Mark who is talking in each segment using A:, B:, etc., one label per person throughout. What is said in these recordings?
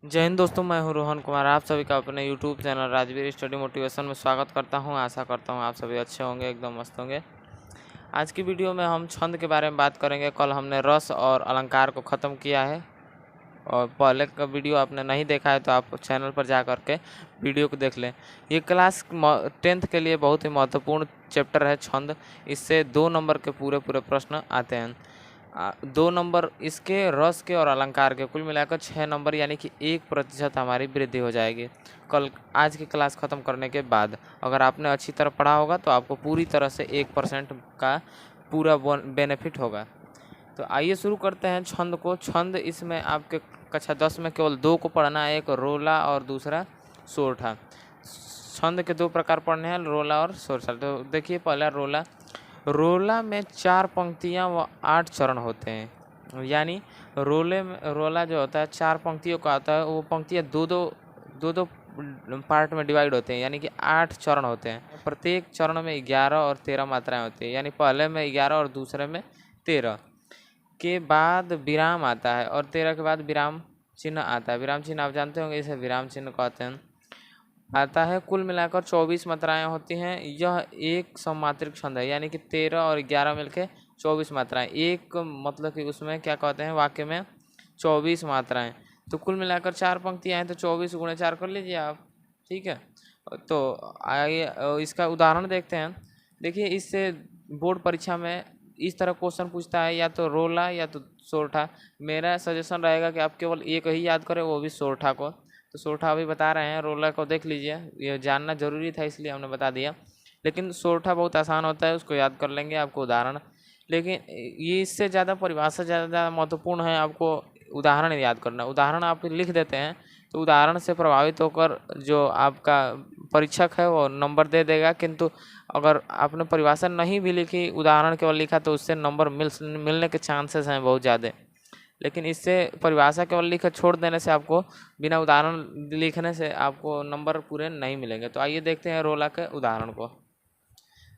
A: जय हिंद दोस्तों, मैं हूं रोहन कुमार। आप सभी का अपने YouTube channel Rajveer study motivation में स्वागत करता हूं। आशा करता हूं आप सभी अच्छे होंगे, एकदम मस्त होंगे। आज की वीडियो में हम छंद के बारे में बात करेंगे। कल हमने रस और अलंकार को ख़त्म किया है और पहले का वीडियो आपने नहीं देखा है तो आप चैनल पर जा कर के वीडियो को देख लें। ये क्लास 10th के लिए बहुत ही महत्वपूर्ण चैप्टर है छंद। इससे 2 नंबर के पूरे प्रश्न आते हैं। 2 नंबर इसके, रस के और अलंकार के, कुल मिलाकर 6 नंबर, यानी कि 1% हमारी वृद्धि हो जाएगी कल आज की क्लास ख़त्म करने के बाद। अगर आपने अच्छी तरह पढ़ा होगा तो आपको पूरी तरह से 1% का पूरा बेनिफिट होगा। तो आइए शुरू करते हैं छंद को। छंद इसमें आपके कक्षा 10 में केवल 2 को पढ़ना है, एक रोला और दूसरा सोरठा। छंद के 2 प्रकार पढ़ने हैं, रोला और सोरठा। तो देखिए पहला रोला। रोला में 4 पंक्तियाँ व 8 चरण होते हैं। यानी रोला जो होता है 4 पंक्तियों का आता है। वो पंक्तियाँ दो पार्ट में डिवाइड होते हैं, यानी कि 8 चरण होते हैं। प्रत्येक चरण में 11 और 13 मात्राएं होती हैं, यानी पहले में 11 और दूसरे में 13 के बाद विराम आता है और 13 के बाद विराम चिन्ह आता है। विराम चिन्ह आप जानते होंगे, इसे विराम चिन्ह कहते हैं, आता है। कुल मिलाकर 24 मात्राएं होती हैं। यह एक सममात्रिक छंद है, यानी कि 13 और 11 मिलके 24 मात्राएं। एक मतलब कि उसमें क्या कहते हैं, वाक्य में 24 मात्राएं। तो कुल मिलाकर 4 पंक्तियां हैं, तो 24 गुणे 4 कर लीजिए आप। ठीक है, तो आइए इसका उदाहरण देखते हैं। देखिए, इससे बोर्ड परीक्षा में इस तरह क्वेश्चन पूछता है, या तो रोला या तो सोरठा। मेरा सजेशन रहेगा कि आप केवल एक ही याद करें, वो भी सोरठा को। तो सोरठा अभी बता रहे हैं, रोला को देख लीजिए। ये जानना जरूरी था इसलिए हमने बता दिया, लेकिन सोरठा बहुत आसान होता है, उसको याद कर लेंगे। आपको उदाहरण, लेकिन ये इससे ज़्यादा परिभाषा ज़्यादा महत्वपूर्ण है, आपको उदाहरण याद करना। उदाहरण आप लिख देते हैं तो उदाहरण से प्रभावित होकर जो आपका परीक्षक है वो नंबर दे देगा। किंतु अगर आपने परिभाषा नहीं भी लिखी, उदाहरण केवल लिखा, तो उससे नंबर मिलने के चांसेस हैं बहुत ज़्यादा। लेकिन इससे परिभाषा केवल लिख छोड़ देने से, आपको बिना उदाहरण लिखने से आपको नंबर पूरे नहीं मिलेंगे। तो आइए देखते हैं रोला के उदाहरण को।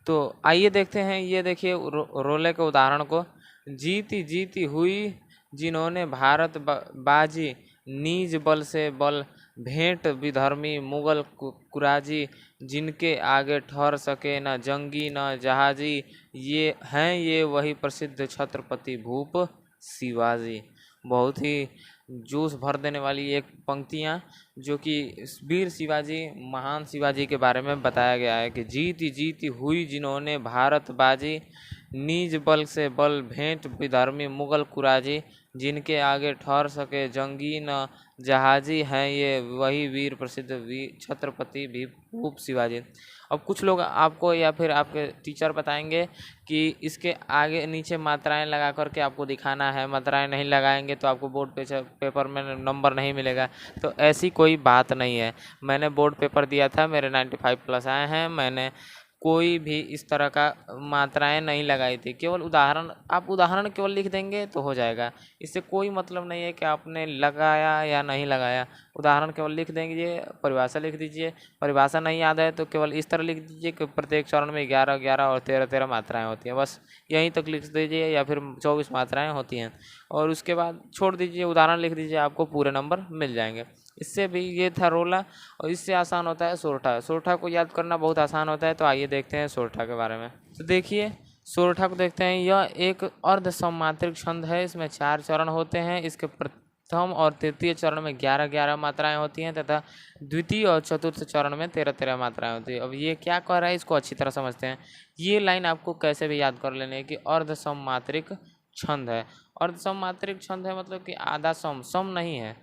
A: तो आइए देखते हैं, ये देखिए रोले के उदाहरण को। जीती जीती हुई जिन्होंने भारत बाजी, निज बल से बल भेंट विधर्मी मुगल कुराजी, जिनके आगे ठहर सके न जंगी न जहाजी, ये वही प्रसिद्ध छत्रपति भूप शिवाजी। बहुत ही जोश भर देने वाली एक पंक्तियाँ, जो कि वीर शिवाजी, महान शिवाजी के बारे में बताया गया है कि जीती जीती हुई जिन्होंने भारत बाजी, निज बल से बल भेंट विधर्मी मुगल कुराजी, जिनके आगे ठहर सके जंगी न जहाजी, हैं ये वही वीर प्रसिद्ध छत्रपति भूप शिवाजी। अब कुछ लोग आपको या फिर आपके टीचर बताएंगे कि इसके आगे नीचे मात्राएं लगा करके आपको दिखाना है। मात्राएं नहीं लगाएंगे तो आपको बोर्ड पेपर में नंबर नहीं मिलेगा। तो ऐसी कोई बात नहीं है। मैंने बोर्ड पेपर दिया था, मेरे 95+ आए हैं। मैंने कोई भी इस तरह का मात्राएं नहीं लगाई थी। केवल उदाहरण, आप उदाहरण केवल लिख देंगे तो हो जाएगा। इससे कोई मतलब नहीं है कि आपने लगाया या नहीं लगाया। उदाहरण केवल लिख देंगे, परिभाषा लिख दीजिए। परिभाषा नहीं याद है तो केवल इस तरह लिख दीजिए कि प्रत्येक चरण में 11 11 और 13 13 मात्राएं होती हैं। बस यहीं तक लिख दीजिए, या फिर 24 मात्राएं होती हैं, और उसके बाद छोड़ दीजिए, उदाहरण लिख दीजिए, आपको पूरे नंबर मिल जाएंगे। इससे भी ये था रोला, और इससे आसान होता है सोरठा। सोरठा को याद करना बहुत आसान होता है। तो आइए देखते हैं सोरठा के बारे में। तो देखिए सोरठा को देखते हैं। यह एक अर्ध सममात्रिक छंद है। इसमें 4 चरण होते हैं। इसके प्रथम और तृतीय चरण में 11 11 मात्राएं होती हैं, तथा द्वितीय और चतुर्थ चरण में 13 13 मात्राएं होती है। अब ये क्या कह रहा है, इसको अच्छी तरह समझते हैं। ये लाइन आपको कैसे भी याद कर लेनी है कि अर्ध सममात्रिक छंद है। अर्ध सममात्रिक छंद है मतलब कि आधा सम नहीं है,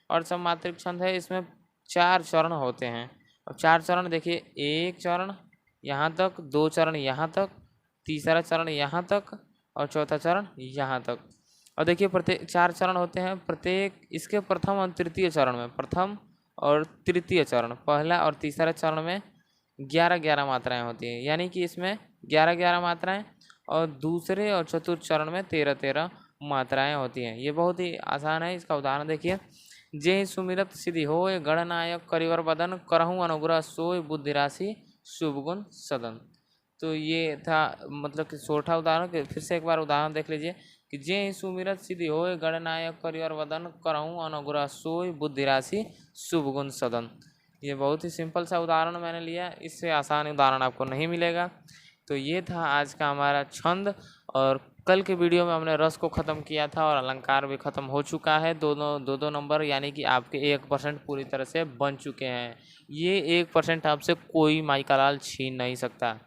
A: और सममात्रिक छंद है। इसमें 4 चरण होते हैं। अब 4 चरण देखिए, एक चरण यहाँ तक, 2 चरण यहाँ तक, तीसरा चरण यहाँ तक, और चौथा चरण यहाँ तक। और देखिए प्रत्येक 4 चरण होते हैं। प्रत्येक इसके प्रथम और तृतीय चरण में, प्रथम और तृतीय चरण, पहला और तीसरा चरण में 11 11 मात्राएं होती हैं, यानी कि इसमें 11 11 मात्राएं, और दूसरे और चतुर्थ चरण में 13 13 मात्राएं होती हैं। ये बहुत ही आसान है। इसका उदाहरण देखिए। जे सुमिरत सिद्धि होय, गणनायक करिवर बदन, करहूँ अनुग्रह सोय, बुद्धि राशि शुभ गुण सदन। तो ये था मतलब कि सोरठा उदाहरण। फिर से एक बार उदाहरण देख लीजिए कि जे ही सुमिरत सिद्धि होय, गणनायक करियर वदन, करहूँ अनुग्रह सोय, बुद्धि राशि शुभ गुण सदन। ये बहुत ही सिंपल सा उदाहरण मैंने लिया, इससे आसान उदाहरण आपको नहीं मिलेगा। तो ये था आज का हमारा छंद, और कल के वीडियो में हमने रस को ख़त्म किया था और अलंकार भी ख़त्म हो चुका है। दोनों दो नंबर, यानी कि आपके 1% पूरी तरह से बन चुके हैं। ये 1% आपसे कोई माई का लाल छीन नहीं सकता।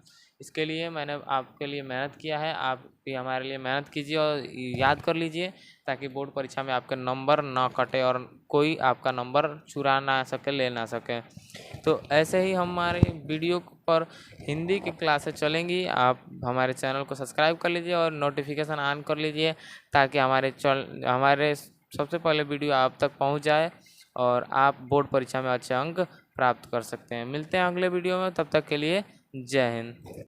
A: इसके लिए मैंने आपके लिए मेहनत किया है, आप भी हमारे लिए मेहनत कीजिए और याद कर लीजिए, ताकि बोर्ड परीक्षा में आपके नंबर ना कटे और कोई आपका नंबर चुरा ना सके, ले ना सके। तो ऐसे ही हमारे वीडियो पर हिंदी की क्लासेस चलेंगी। आप हमारे चैनल को सब्सक्राइब कर लीजिए और नोटिफिकेशन ऑन कर लीजिए, ताकि हमारे सबसे पहले वीडियो आप तक पहुंच जाए और आप बोर्ड परीक्षा में अच्छे अंक प्राप्त कर सकते हैं। मिलते हैं अगले वीडियो में, तब तक के लिए जय हिंद।